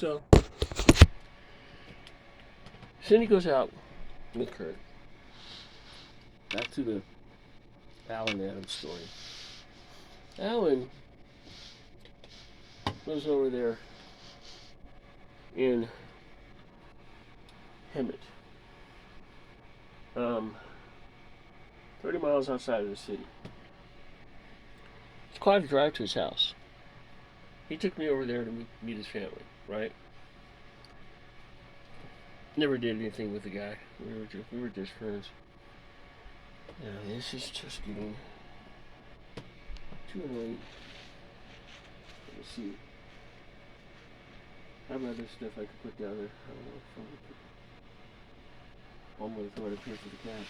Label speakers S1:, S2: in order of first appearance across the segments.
S1: So, Cindy goes out with Kurt. Back to the Alan Adams story. Alan lives over there in Hemet. 30 miles outside of the city. It's quite a drive to his house. He took me over there to meet his family, right? Never did anything with the guy. We were just friends. This is just getting too annoying. Let's see. How about this stuff I could put down there? I don't know if I'm gonna put one more throw it up here for the cat.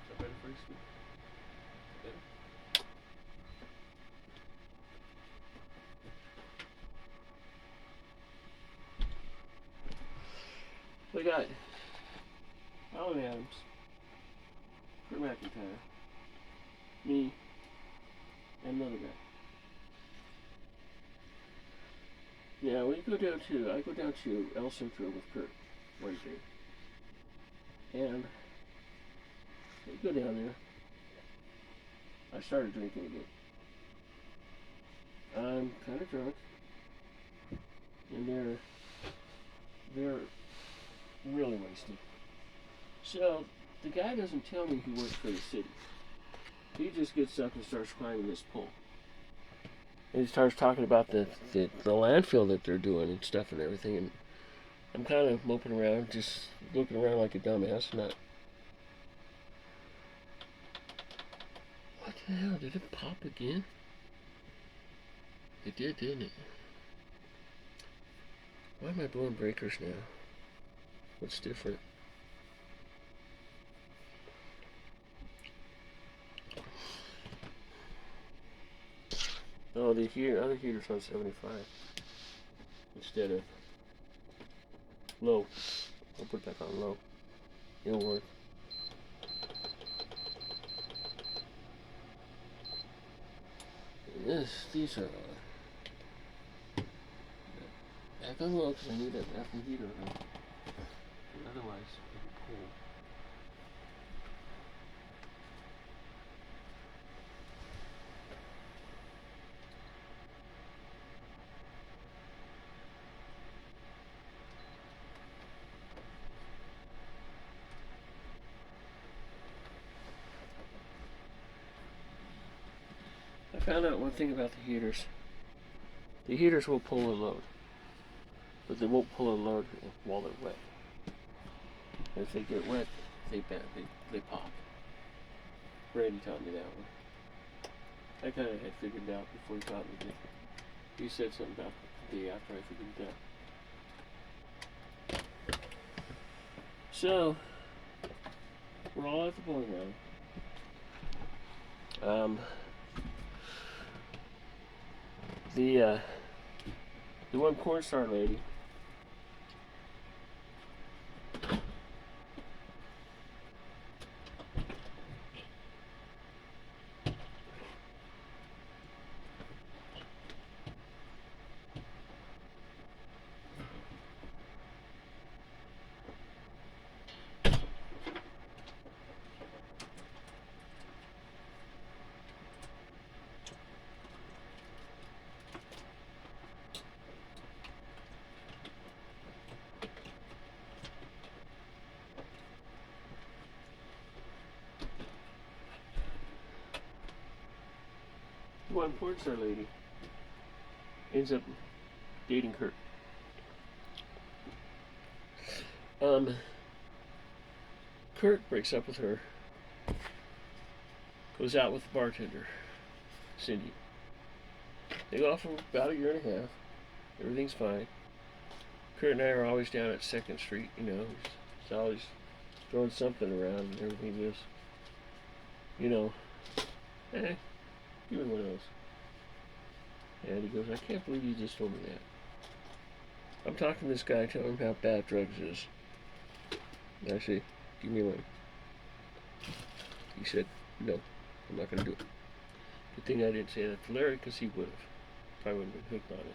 S1: Is that better for you, Steve? Better? We got Alan Adams, Kurt McIntyre, me, and another guy. Yeah, I go down to El Centro with Kurt Wednesday. And we go down there. I started drinking again. I'm kind of drunk. And they're really wasted. So, the guy doesn't tell me he works for the city. He just gets up and starts climbing this pole. And he starts talking about the landfill that they're doing and stuff and everything. And I'm kind of moping around, just looking around like a dumbass. Not. What the hell? Did it pop again? It did, didn't it? Why am I blowing breakers now? What's different? Oh, the other heater's on 75 instead of low. I'll put that on low. It'll work. These are back on low because I need that effing heater on. Otherwise, it'll pull. I found out one thing about the heaters. The heaters will pull a load, but they won't pull a load while they're wet. If they get wet, they pop. Randy taught me that one. I kind of had figured it out before he taught me this. He said something about the day after I figured it out. So, we're all at the bowling alley. The one porn star lady. One porn star lady ends up dating Kurt. Kurt breaks up with her, goes out with the bartender, Cindy. They go off for about a year and a half. Everything's fine. Kurt and I are always down at 2nd Street, he's always throwing something around and everything just, give me one of those. And he goes, I can't believe you just told me that. I'm talking to this guy, telling him how bad drugs is. And I say, give me one. He said, no, I'm not going to do it. Good thing I didn't say that to Larry, because he would have. Probably would have been hooked on it.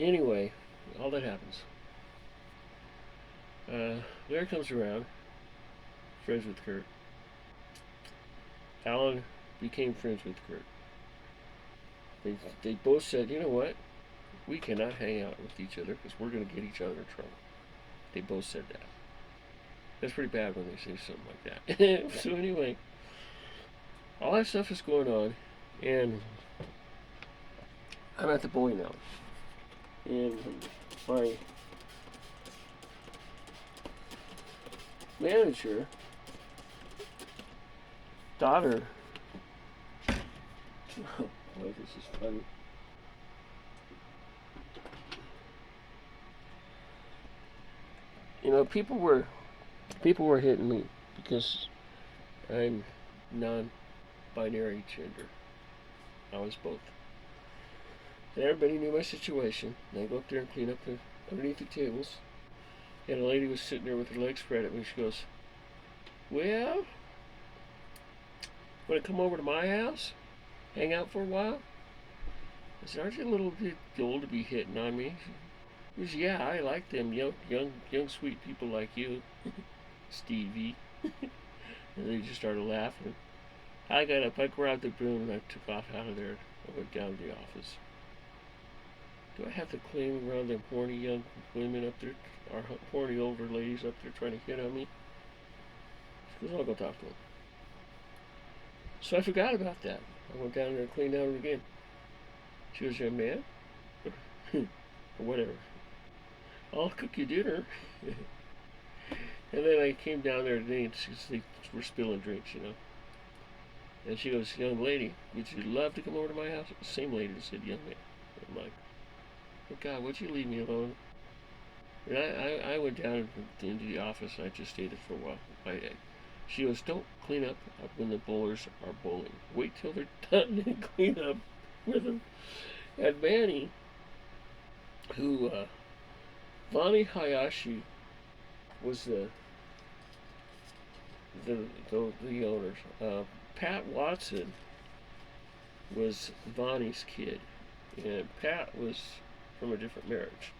S1: Anyway, all that happens. Larry comes around, friends with Kurt. Alan became friends with Kurt. They both said, you know what? We cannot hang out with each other because we're going to get each other in trouble. They both said that. That's pretty bad when they say something like that. So anyway, all that stuff is going on, and I'm at the bowling alley, and my manager daughter, oh boy, this is funny. You know, people were hitting me because I'm non-binary gender. I was both. And everybody knew my situation. And I go up there and clean up underneath the tables. And a lady was sitting there with her legs spread at me. She goes, well, want to come over to my house? Hang out for a while? I said, aren't you a little bit old to be hitting on me? She goes, yeah, I like them young, sweet people like you, Stevie. And they just started laughing. I got up, I grabbed the broom, and I took off out of there. I went down to the office. Do I have to climb around them horny young women up there, or horny older ladies up there trying to hit on me? She goes, I'll go talk to them. So I forgot about that. I went down there and cleaned out again. She goes, young man, or whatever, I'll cook you dinner. And then I came down there today, and they were spilling drinks, you know. And she goes, young lady, would you love to come over to my house? The same lady that said young man. I'm like, oh God, would you leave me alone? And I went down into the office, and I just stayed there for a while. She goes, don't clean up when the bowlers are bowling. Wait till they're done and clean up with them. And Manny, who, Vani Hayashi was the owners. Pat Watson was Vonnie's kid, and Pat was from a different marriage.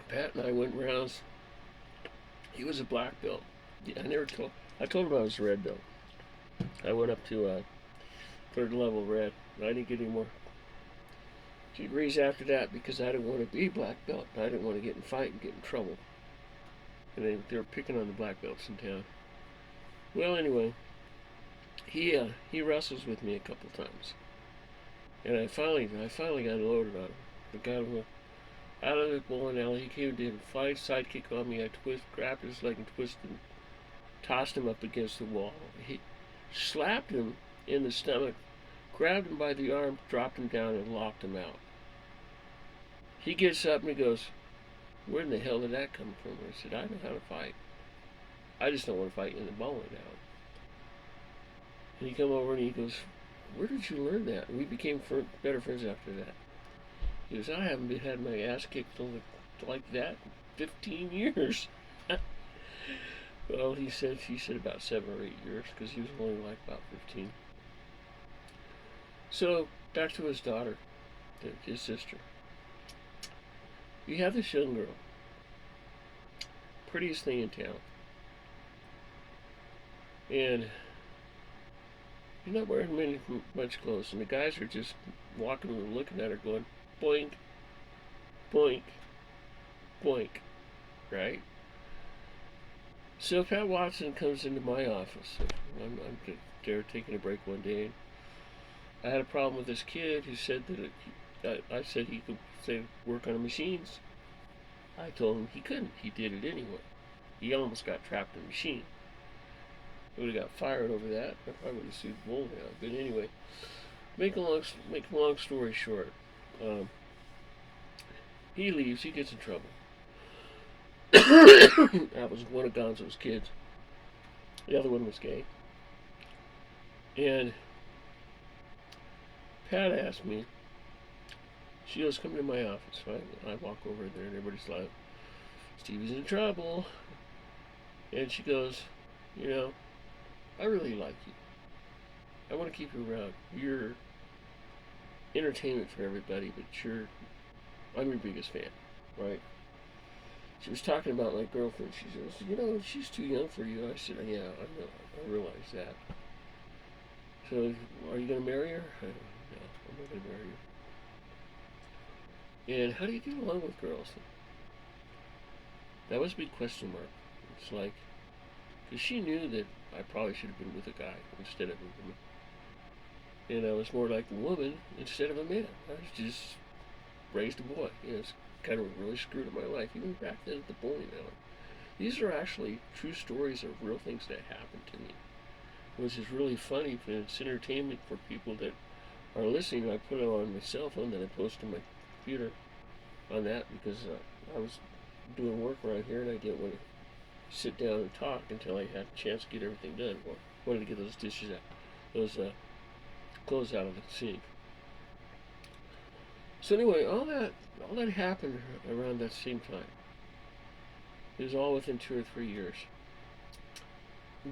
S1: Pat and I went rounds. He was a black belt. I told him I was a red belt. I went up to third level red. I didn't get any more degrees after that because I didn't want to be black belt. I didn't want to get in a fight and get in trouble. And they were picking on the black belts in town. Well, anyway, he wrestles with me a couple times, and I finally got loaded on him. I got him out of the bowling alley. He came and did a flying sidekick on me. I grabbed his leg and twisted him, tossed him up against the wall. He slapped him in the stomach, grabbed him by the arm, dropped him down, and locked him out. He gets up and he goes, where in the hell did that come from? I said, I know how to fight. I just don't want to fight in the bowling alley. And he come over and he goes, where did you learn that? And we became better friends after that. He goes, I haven't had my ass kicked like that in 15 years. Well, he said about 7 or 8 years, because he was only like about 15. So, back to his daughter, his sister. We have this young girl, prettiest thing in town. And she's not wearing much clothes, and the guys are just walking and looking at her going, boink, boink, boink, right? So Pat Watson comes into my office. I'm there taking a break one day. I had a problem with this kid who said that I said he could work on the machines. I told him he couldn't. He did it anyway. He almost got trapped in the machine. I would have got fired over that. I would have sued Bull now. But anyway, make a long story short. He leaves. He gets in trouble. That was one of Gonzo's kids. The other one was gay. And Pat asked me, she goes, come to my office. So I walk over there and everybody's like, Stevie's in trouble. And she goes, you know, I really like you. I want to keep you around. You're entertainment for everybody, but I'm your biggest fan, right? She was talking about my girlfriend. She says, she's too young for you. I said, yeah, I know. I realize that. So, are you going to marry her? No, I'm not going to marry her. And how do you get along with girls? That was a big question mark. It's like, because she knew that I probably should have been with a guy instead of a woman. And I was more like a woman instead of a man. I was just raised a boy. It's kind of really screwed up my life, even back then at the bowling alley. These are actually true stories of real things that happened to me, which is really funny, but it's entertainment for people that are listening. I put it on my cell phone, then I post on my computer on that because I was doing work right here and I didn't want to sit down and talk until I had a chance to get everything done. Well, I wanted to get those dishes out, those clothes out of the sink. So anyway, all that happened around that same time. It was all within 2 or 3 years.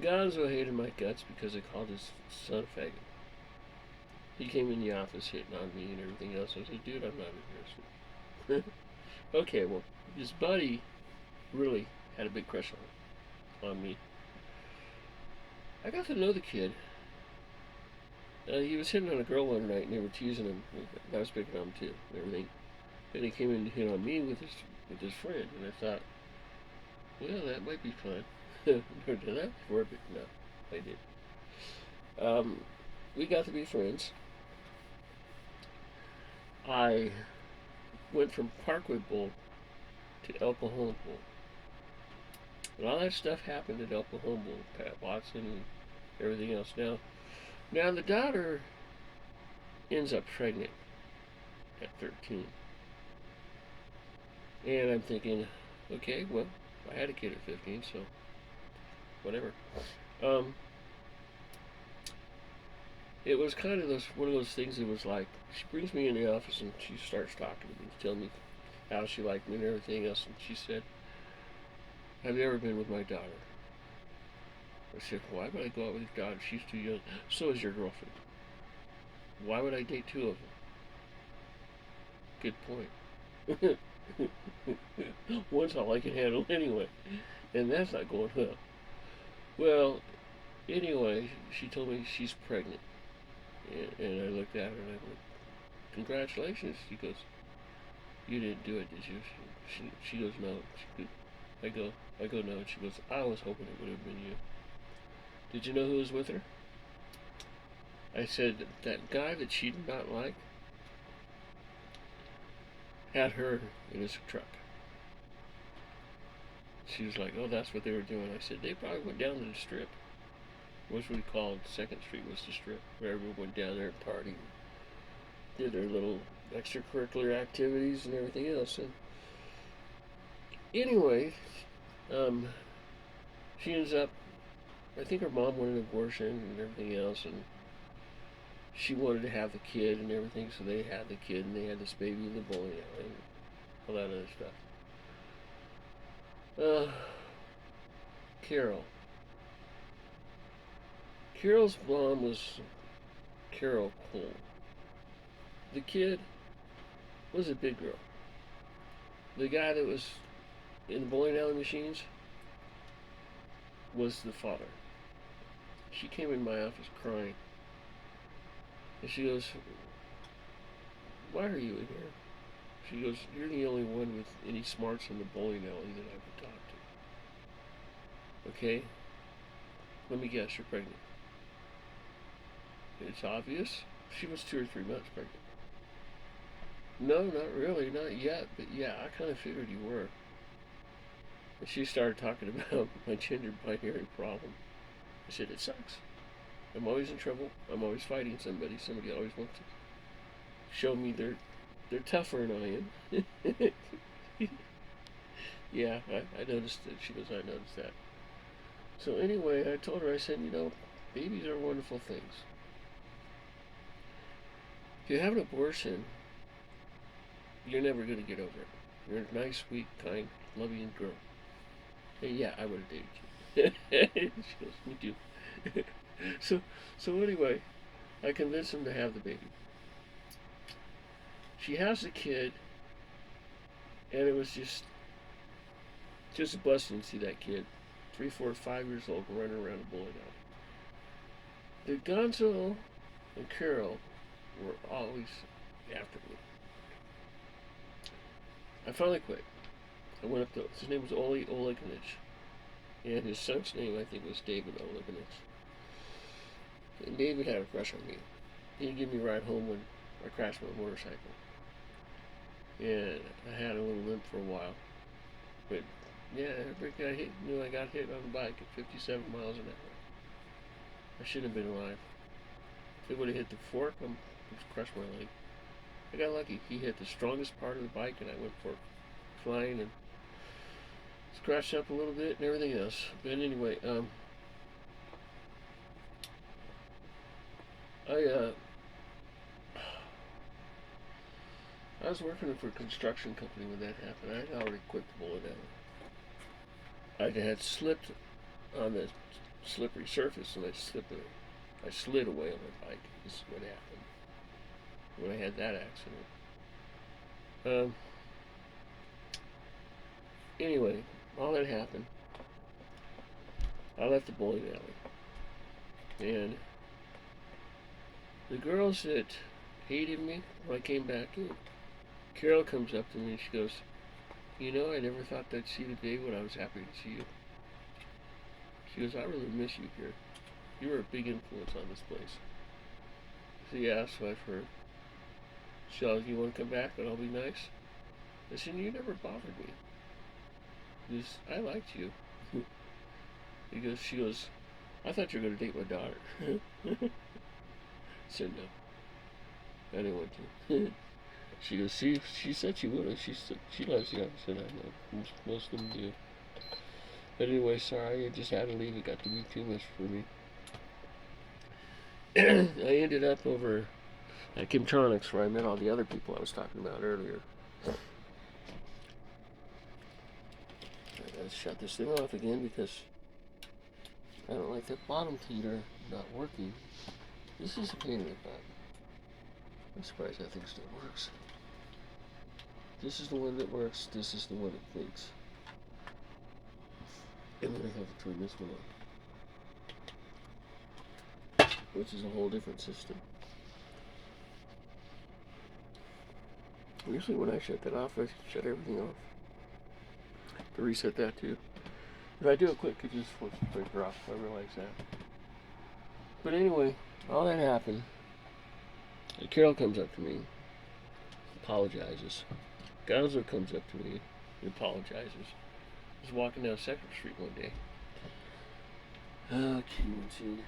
S1: Gonzo hated my guts because I called his son a faggot. He came in the office hitting on me and everything else. I said, dude, I'm not interested. Okay, well, his buddy really had a big crush on me. I got to know the kid. He was hitting on a girl one night and they were teasing him. I was picking on him too and everything. And he came in to hit on me with his friend. And I thought, well, that might be fun. Never done that before, but no, I did. We got to be friends. I went from Parkway Bowl to El Cajon Bowl. And all that stuff happened at El Cajon Bowl. Pat Watson and everything else. Now the daughter ends up pregnant at 13. And I'm thinking, okay, well, I had a kid at 15, so whatever. It was kind of one of those things that was like, she brings me in the office and she starts talking to me, telling me how she liked me and everything else. And she said, have you ever been with my daughter? I said, why would I go out with your daughter? She's too young. So is your girlfriend. Why would I date two of them? Good point. One's all I can handle anyway. And that's not going well. Well, anyway, she told me she's pregnant. And I looked at her and I went, congratulations. She goes, you didn't do it, did you? She goes, no. I go, no. And she goes, I was hoping it would have been you. Did you know who was with her? I said, that guy that she did not like had her in his truck. She was like, oh, that's what they were doing. I said, they probably went down to the strip. What we called 2nd Street was the strip, where everyone went down there and partied, did their little extracurricular activities and everything else. And anyway, she ends up, I think her mom wanted an abortion and everything else, and she wanted to have the kid and everything, so they had the kid and they had this baby in the bowling alley and all that other stuff. Carol. Carol's mom was Carol Cole. The kid was a big girl. The guy that was in the bowling alley machines was the father. She came in my office crying. And she goes, why are you in here? She goes, you're the only one with any smarts in the bowling alley that I would talk to. Okay? Let me guess, you're pregnant. It's obvious. She was 2 or 3 months pregnant. No, not really, not yet, but yeah, I kind of figured you were. And she started talking about my gender binary problem. I said, it sucks. I'm always in trouble. I'm always fighting somebody. Somebody always wants to show me they're tougher than I am. Yeah, I noticed that. She goes, I noticed that. So anyway, I told her, I said, babies are wonderful things. If you have an abortion, you're never going to get over it. You're a nice, sweet, kind, loving girl. And yeah, I would have dated you. She goes, me too. so, so anyway, I convinced him to have the baby. She has the kid, and it was just a blessing to see that kid, 3, 4, 5 years old, running around a bowling alley. The Gonzo and Carol were always after me. I finally quit. I went up to, his name was Oli Oleganich, and his son's name I think was David Oleganich. And David had a crush on me. He'd give me a ride home when I crashed my motorcycle. And I had a little limp for a while. But yeah, every guy knew I got hit on the bike at 57 miles an hour. I shouldn't have been alive. If it would have hit the fork, I would have crushed my leg. I got lucky. He hit the strongest part of the bike, and I went for flying and scratched up a little bit and everything else. But anyway, I was working for a construction company when that happened. I had already quit the bullet alley. I had slipped on the slippery surface, and I slid away on my bike. This is what happened when I had that accident. Anyway, all that happened. I left the bowling alley, and the girls that hated me when I came back in, Carol comes up to me and she goes, "You know, I never thought I'd see the day when I was happy to see you." She goes, "I really miss you here. You were a big influence on this place." I said, "Yeah, so I've heard." She goes, "You want to come back and I'll be nice?" I said, "You never bothered me. Because I liked you." She goes, "I thought you were going to date my daughter." I said, "No, I didn't want to." She goes, she said she would have. She loves you. I said, "I know. Most of them do." But anyway, sorry, I just had to leave. It got to be too much for me. I ended up over at Kimtronics, where I met all the other people I was talking about earlier. I gotta shut this thing off again because I don't like that bottom heater not working. This is a pain in the butt. I'm surprised that thing still works. This is the one that works. This is the one that leaks. And then I have to turn this one on, which is a whole different system. Usually when I shut that off, I shut everything off. To reset that too. If I do it quick, it just flips the breaker off. I realize that. But anyway, all that happened. And Carol comes up to me, apologizes. Gonzo comes up to me and apologizes. I was walking down 2nd Street one day. Okay, let's see.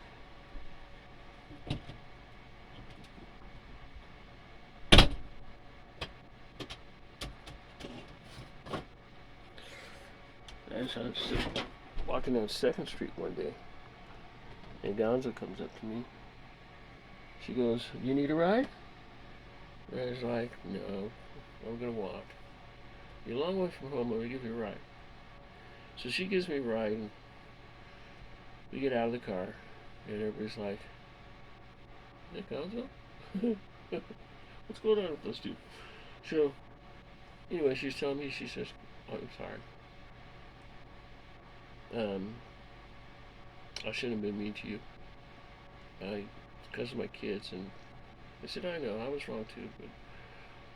S1: I was walking down 2nd Street one day, and Gonzo comes up to me. She goes, "You need a ride?" And I was like, "No, I'm gonna walk. You're a long way from home. I'm gonna give you a ride." So she gives me a ride, and we get out of the car, and everybody's like, "Is that Gonzo? What's going on with those two?" So anyway, she's telling me, she says, "Oh, I'm sorry. I shouldn't have been mean to you. Because of my kids." And I said, "I know, I was wrong too, but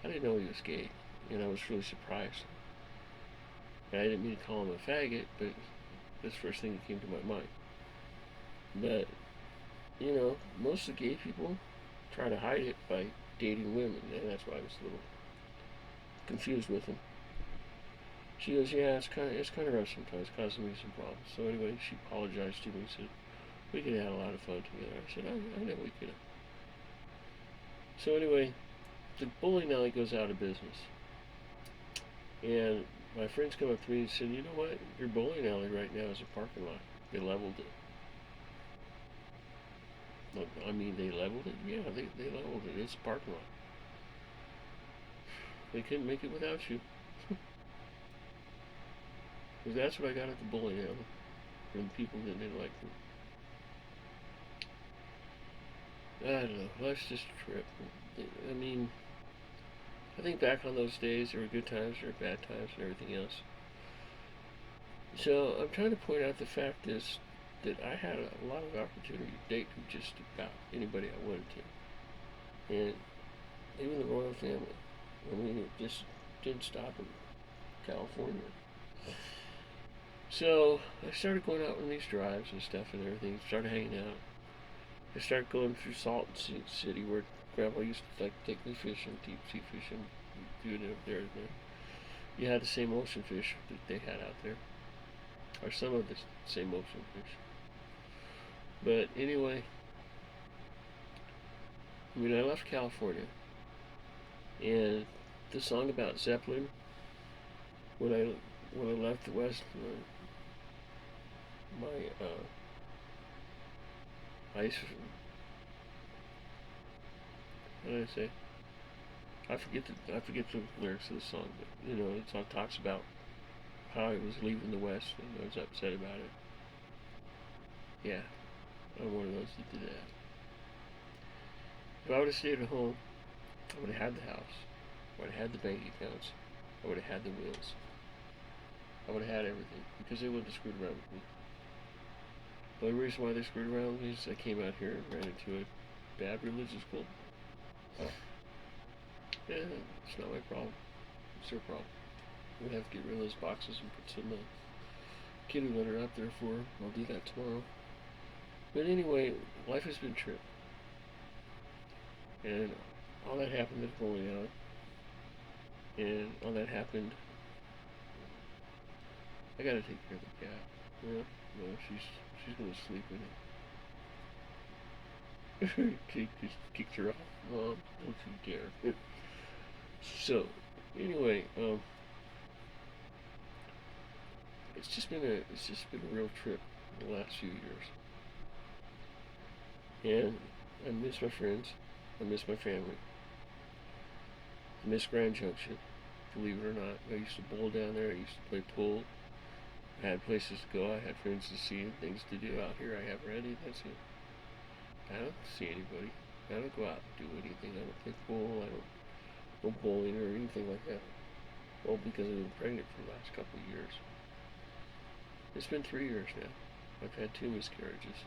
S1: I didn't know he was gay, and I was really surprised. And I didn't mean to call him a faggot, but that's the first thing that came to my mind. But, you know, most of the gay people try to hide it by dating women, and that's why I was a little confused with him." She goes, "Yeah, it's kind of rough sometimes, causing me some problems." So anyway, she apologized to me and said, "We could have had a lot of fun together." I said, I know we could have." So anyway, the bowling alley goes out of business. And my friends come up to me and said, "You know what? Your bowling alley right now is a parking lot. They leveled it." Look, I mean, they leveled it? Yeah, they leveled it. It's a parking lot. They couldn't make it without you. Because that's what I got at the bowling alley. from people that didn't like them. I don't know. Life's just a trip. I mean, I think back on those days. There were good times, there were bad times, and everything else. So I'm trying to point out the fact is that I had a lot of opportunity to date with just about anybody I wanted to, and even the royal family. I mean, it just didn't stop in California. So I started going out on these drives and stuff and everything. Started hanging out. I started going through Salt City, where Grandpa used to like take me fishing, deep sea fishing, doing it up there. You had the same ocean fish that they had out there, or some of the same ocean fish. But anyway, I mean, I left California, and the song about Zeppelin, when I left the West, my ice. What did I say? I forget the lyrics of the song, but the song talks about how I was leaving the West and I was upset about it. Yeah, I'm one of those that did that. If I would have stayed at home, I would have had the house. I would have had the bank accounts. I would have had the wills. I would have had everything because they wouldn't have screwed around with me. The only reason why they screwed around with me is I came out here and ran into a bad religious cult. Yeah, it's not my problem. It's their problem. We have to get rid of those boxes and put some kitty litter out there for them. I'll do that tomorrow. But anyway, life has been a trip. And all that happened at bowling alley. And all that happened. I gotta take care of the cat. Yeah, no, she's gonna sleep in it. Kate just kicked her off. Mom, don't you dare. So, anyway, it's just been a real trip in the last few years, and I miss my friends, I miss my family, I miss Grand Junction. Believe it or not, I used to bowl down there. I used to play pool. I had places to go. I had friends to see and things to do out here. I have Randy. That's it. I don't see anybody. I don't go out and do anything. I don't play pool. I don't go bowling or anything like that. Well, because I've been pregnant for the last couple of years. It's been 3 years now. I've had 2 miscarriages.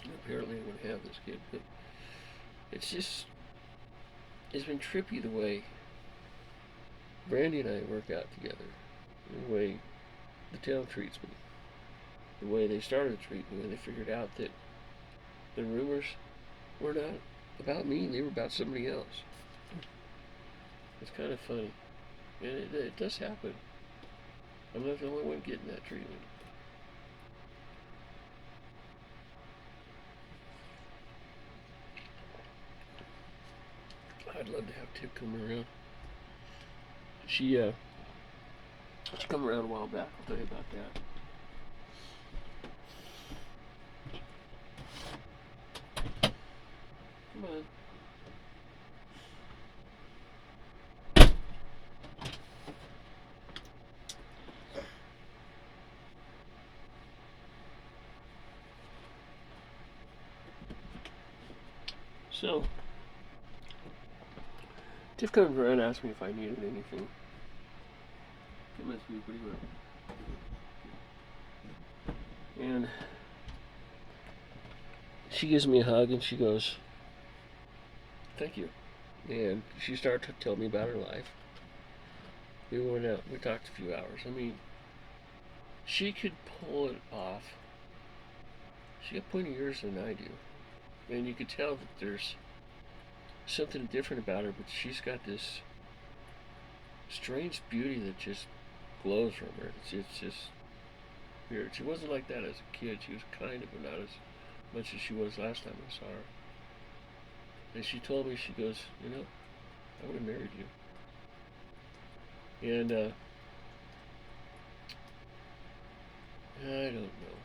S1: And apparently I'm going to have this kid, but it's been trippy the way Brandy and I work out together, the way the town treats me, the way they started to treat me, when they figured out that the rumors were not about me, they were about somebody else. It's kind of funny, and it does happen. I'm not the only one getting that treatment. I'd love to have Tip come around. She come around a while back. I'll tell you about that. Come on. So, Tiff comes around and asks me if I needed anything. It must be pretty well. And she gives me a hug and she goes, "Thank you." And she started to tell me about her life. We went out, we talked a few hours. I mean, she could pull it off. She got pointy ears than I do. And you could tell that there's something different about her, but she's got this strange beauty that just glows from her. It's just weird. She wasn't like that as a kid. She was kind of, but not as much as she was last time I saw her. And she told me, she goes, I would have married you. And I don't know.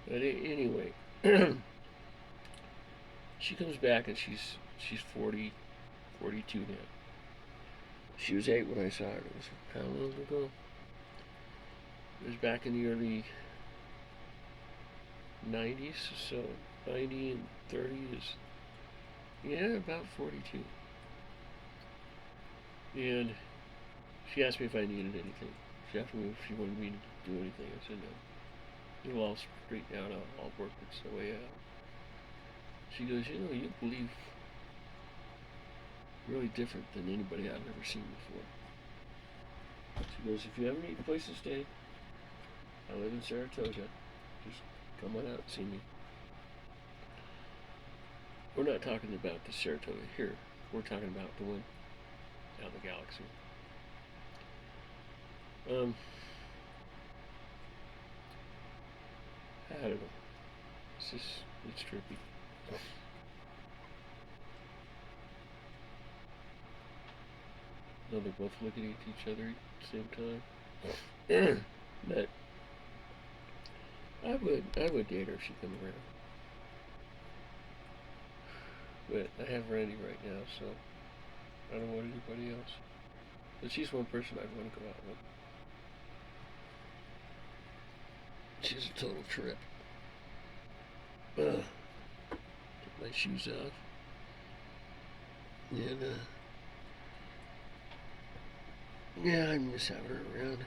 S1: But anyway, she comes back and she's 40, 42 now. She was 8 when I saw her. It was how long ago? It was back in the early 90s, so 90 and 30 is, yeah, about 42. And she asked me if I needed anything. She asked me if she wanted me to do anything. I said no. It'll all straighten out. I'll work its way out. She goes, you believe really different than anybody I've ever seen before. She goes, if you ever need a place to stay, I live in Saratoga. Just come on out and see me. We're not talking about the Saratoga here. We're talking about the one out in the galaxy. I don't know. It's trippy. No, they're both looking at each other at the same time. But I would date her if she come around. But I have Randy right now, so I don't want anybody else. But she's one person I'd want to go out with. She's a total trip. Take my shoes off. And, yeah, I miss having her around.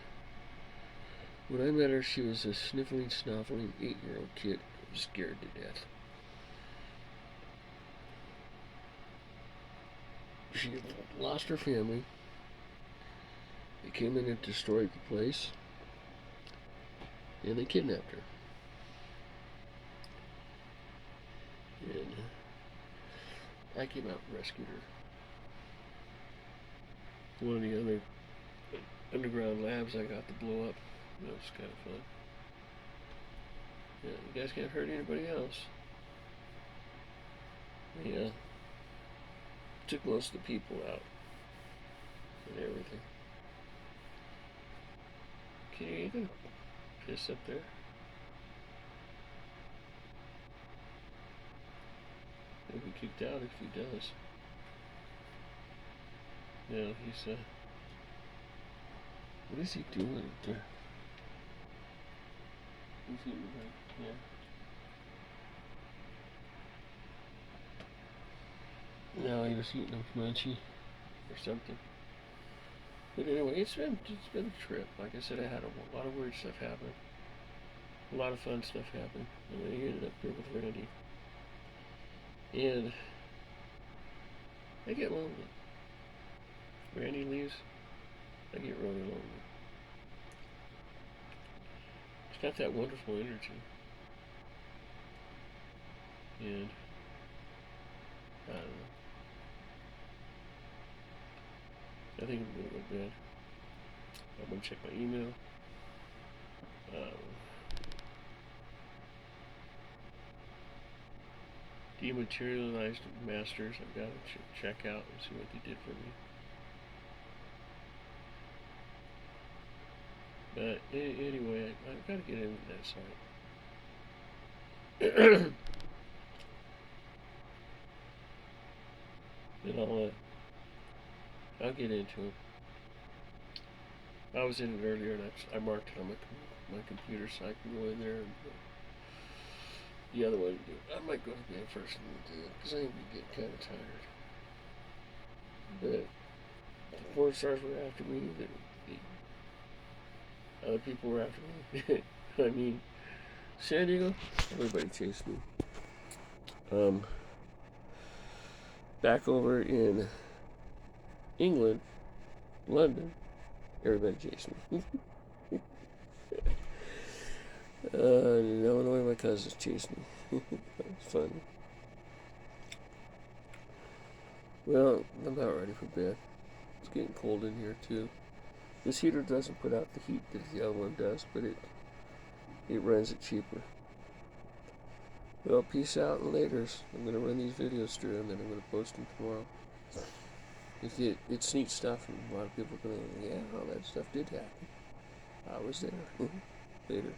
S1: When I met her, she was a sniffling, snuffling 8-year-old kid who was scared to death. She lost her family. They came in and destroyed the place. And they kidnapped her. And I came out and rescued her. One of the other underground labs I got to blow up. That was kind of fun. Yeah, you guys can't hurt anybody else. Yeah. Took most of the people out. And everything. Can you even piss up there? He'll be kicked out if he does. Yeah, he's, what is he doing up there? He's eating, right? Yeah. No, he was eating a munchie or something. But anyway, it's been a trip. Like I said, I had a lot of weird stuff happen. A lot of fun stuff happened. And I ended up here with Randy. And I get lonely. Randy leaves, I get really lonely. He's got that wonderful energy. And I don't know. I think I'm gonna go to bed. I'm gonna check my email. Dematerialized masters. I've got to check out and see what they did for me. But anyway, I've got to get into that site. And I'll get into it. I was in it earlier, and I marked it on my computer, so I can go in there and. The other one, I might go to bed first and do it, because I think we get kind of tired. But the porn stars were after me, the other people were after me. I mean, San Diego, everybody chased me. Back over in England, London, everybody chased me. In Illinois, my cousins chased me. That was funny. Well, I'm about ready for bed. It's getting cold in here too. This heater doesn't put out the heat that the other one does, but it runs it cheaper. Well, peace out and laters. I'm gonna run these videos through and then I'm gonna post them tomorrow. It's neat stuff, and a lot of people are gonna, yeah, all that stuff did happen. I was there. Later.